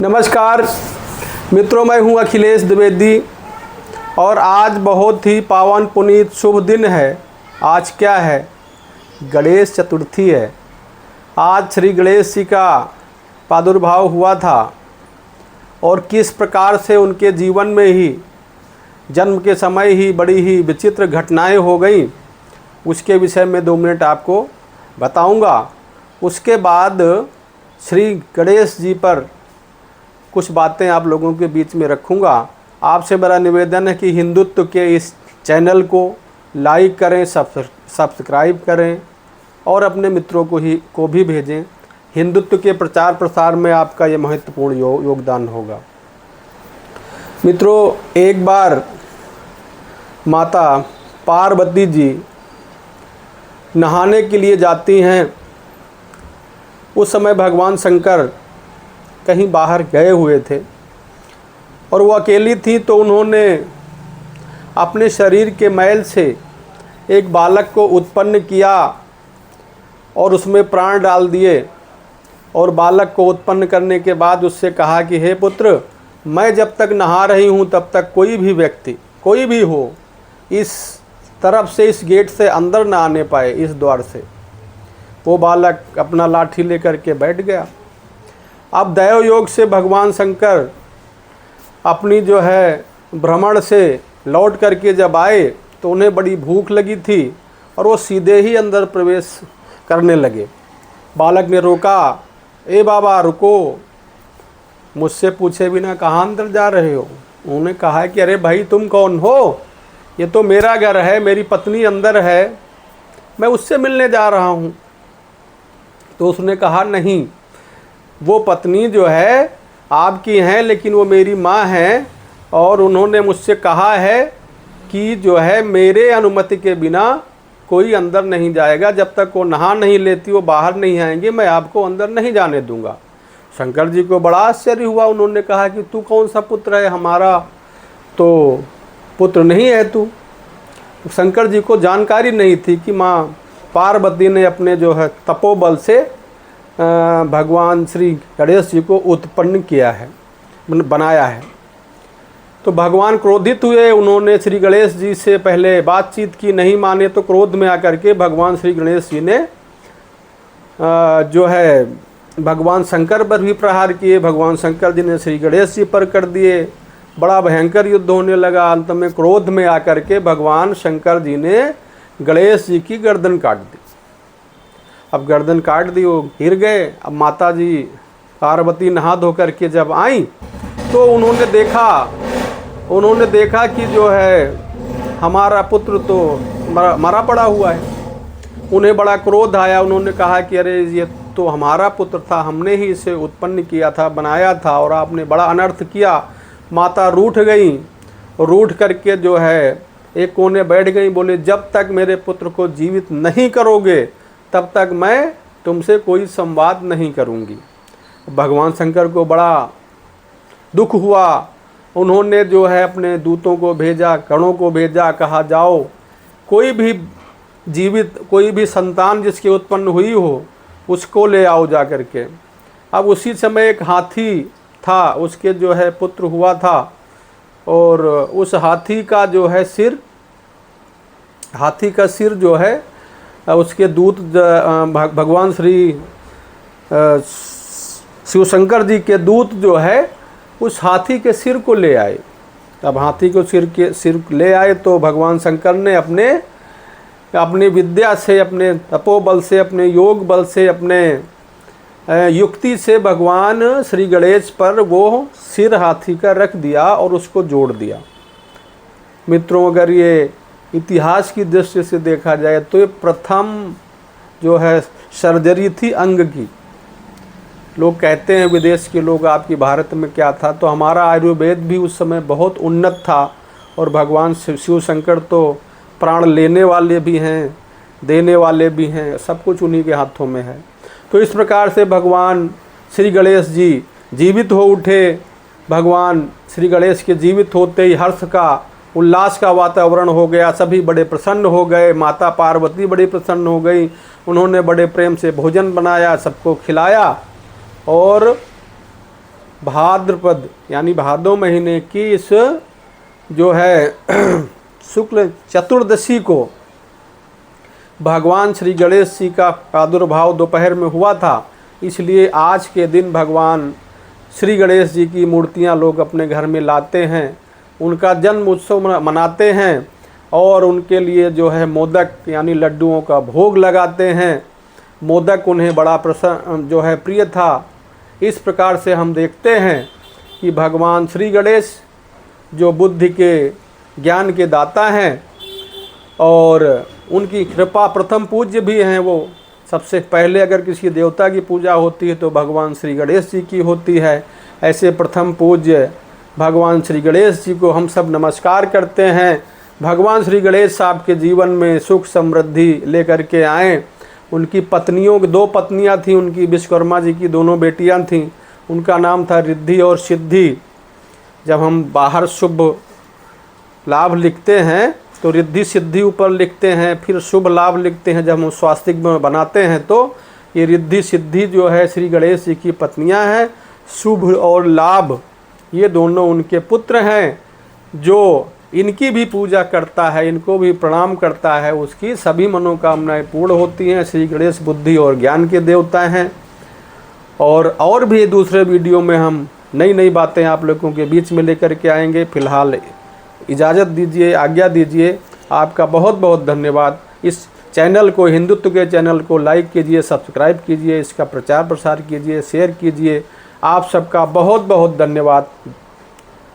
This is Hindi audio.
नमस्कार मित्रों, मैं हूं अखिलेश द्विवेदी और आज बहुत ही पावन पुनीत शुभ दिन है। आज क्या है? गणेश चतुर्थी है। आज श्री गणेश जी का प्रादुर्भाव हुआ था और किस प्रकार से उनके जीवन में ही जन्म के समय ही बड़ी ही विचित्र घटनाएं हो गई, उसके विषय में 2 मिनट आपको बताऊंगा। उसके बाद श्री गणेश जी पर कुछ बातें आप लोगों के बीच में रखूंगा। आपसे मेरा निवेदन है कि हिंदुत्व के इस चैनल को लाइक करें, सब्सक्राइब करें और अपने मित्रों को भी भेजें। हिंदुत्व के प्रचार प्रसार में आपका ये महत्वपूर्ण योगदान होगा। मित्रों, एक बार माता पार्वती जी नहाने के लिए जाती हैं। उस समय भगवान शंकर कहीं बाहर गए हुए थे और वो अकेली थी, तो उन्होंने अपने शरीर के मैल से एक बालक को उत्पन्न किया और उसमें प्राण डाल दिए और बालक को उत्पन्न करने के बाद उससे कहा कि हे पुत्र, मैं जब तक नहा रही हूँ तब तक कोई भी व्यक्ति, कोई भी हो, इस तरफ से, इस गेट से अंदर ना आने पाए, इस द्वार से। वो बालक अपना लाठी लेकर के बैठ गया। अब दैव योग से भगवान शंकर अपनी जो है भ्रमण से लौट करके जब आए तो उन्हें बड़ी भूख लगी थी और वो सीधे ही अंदर प्रवेश करने लगे। बालक ने रोका, ए बाबा रुको, मुझसे पूछे बिना कहाँ अंदर जा रहे हो? उन्होंने कहा कि अरे भाई, तुम कौन हो? ये तो मेरा घर है, मेरी पत्नी अंदर है, मैं उससे मिलने जा रहा हूँ। तो उसने कहा नहीं, वो पत्नी जो है आपकी हैं, लेकिन वो मेरी माँ हैं और उन्होंने मुझसे कहा है कि जो है मेरे अनुमति के बिना कोई अंदर नहीं जाएगा, जब तक वो नहा नहीं लेती वो बाहर नहीं आएंगे, मैं आपको अंदर नहीं जाने दूंगा। शंकर जी को बड़ा आश्चर्य हुआ। उन्होंने कहा कि तू कौन सा पुत्र है? हमारा तो पुत्र नहीं है तू। शंकर जी को जानकारी नहीं थी कि माँ पार्वती ने अपने जो है तपोबल से भगवान श्री गणेश जी को उत्पन्न किया है, बनाया है। तो भगवान क्रोधित हुए। उन्होंने श्री गणेश जी से पहले बातचीत की, नहीं माने तो क्रोध में आकर के भगवान श्री गणेश जी ने जो है भगवान शंकर पर भी प्रहार किए। भगवान शंकर जी ने श्री गणेश जी पर कर दिए। बड़ा भयंकर युद्ध होने लगा। अंत में क्रोध में आकर के भगवान शंकर जी ने गणेश जी की गर्दन काट दी। अब गर्दन काट दी, वो गिर गए। अब माता जी पार्वती नहा धो करके जब आई तो उन्होंने देखा कि जो है हमारा पुत्र तो मरा पड़ा हुआ है। उन्हें बड़ा क्रोध आया। उन्होंने कहा कि अरे ये तो हमारा पुत्र था, हमने ही इसे उत्पन्न किया था, बनाया था, और आपने बड़ा अनर्थ किया। माता रूठ गई। रूठ करके जो है एक कोने बैठ गई। बोले, जब तक मेरे पुत्र को जीवित नहीं करोगे तब तक मैं तुमसे कोई संवाद नहीं करूंगी। भगवान शंकर को बड़ा दुख हुआ। उन्होंने जो है अपने दूतों को भेजा, गणों को भेजा, कहा जाओ कोई भी जीवित, कोई भी संतान जिसकी उत्पन्न हुई हो उसको ले आओ जा करके। अब उसी समय एक हाथी था, उसके जो है पुत्र हुआ था, और उस हाथी का जो है सिर, हाथी का सिर जो है उसके दूत भगवान श्री शिव शंकर जी के दूत जो है उस हाथी के सिर को ले आए। अब हाथी को सिर ले आए तो भगवान शंकर ने अपने विद्या से, अपने तपोबल से, अपने योग बल से, अपने युक्ति से भगवान श्री गणेश पर वो सिर हाथी का रख दिया और उसको जोड़ दिया। मित्रों, अगर ये इतिहास की दृष्टि से देखा जाए तो ये प्रथम जो है सर्जरी थी अंग की। लोग कहते हैं विदेश के लोग, आपकी भारत में क्या था? तो हमारा आयुर्वेद भी उस समय बहुत उन्नत था और भगवान शिव शंकर तो प्राण लेने वाले भी हैं, देने वाले भी हैं, सब कुछ उन्हीं के हाथों में है। तो इस प्रकार से भगवान श्री गणेश जी जीवित हो उठे। भगवान श्री गणेश के जीवित होते ही हर्ष का, उल्लास का वातावरण हो गया। सभी बड़े प्रसन्न हो गए। माता पार्वती बड़ी प्रसन्न हो गई। उन्होंने बड़े प्रेम से भोजन बनाया, सबको खिलाया और भाद्रपद यानी भादो महीने की इस जो है शुक्ल चतुर्दशी को भगवान श्री गणेश जी का प्रादुर्भाव दोपहर में हुआ था। इसलिए आज के दिन भगवान श्री गणेश जी की मूर्तियां लोग अपने घर में लाते हैं, उनका जन्म उत्सव मनाते हैं और उनके लिए जो है मोदक यानी लड्डुओं का भोग लगाते हैं। मोदक उन्हें बड़ा जो है प्रिय था। इस प्रकार से हम देखते हैं कि भगवान श्री गणेश जो बुद्धि के ज्ञान के दाता हैं और उनकी कृपा प्रथम पूज्य भी हैं। वो सबसे पहले अगर किसी देवता की पूजा होती है तो भगवान श्री गणेश जी की होती है। ऐसे प्रथम पूज्य भगवान श्री गणेश जी को हम सब नमस्कार करते हैं। भगवान श्री गणेश साहब के जीवन में सुख समृद्धि लेकर के आएँ। उनकी पत्नियों की 2 पत्नियां थीं, उनकी विश्वकर्मा जी की 2 बेटियां थीं। उनका नाम था रिद्धि और सिद्धि। जब हम बाहर शुभ लाभ लिखते हैं तो रिद्धि सिद्धि ऊपर लिखते हैं, फिर शुभ लाभ लिखते हैं। जब हम स्वास्तिक में बनाते हैं तो ये रिद्धि सिद्धि जो है श्री गणेश जी की पत्नियां हैं। शुभ और लाभ ये दोनों उनके पुत्र हैं। जो इनकी भी पूजा करता है, इनको भी प्रणाम करता है, उसकी सभी मनोकामनाएं पूर्ण होती हैं। श्री गणेश बुद्धि और ज्ञान के देवता हैं। और भी दूसरे वीडियो में हम नई नई बातें आप लोगों के बीच में लेकर के आएंगे। फिलहाल इजाज़त दीजिए, आज्ञा दीजिए। आपका बहुत बहुत धन्यवाद। इस चैनल को, हिंदुत्व के चैनल को लाइक कीजिए, सब्सक्राइब कीजिए, इसका प्रचार प्रसार कीजिए, शेयर कीजिए। आप सबका बहुत बहुत धन्यवाद।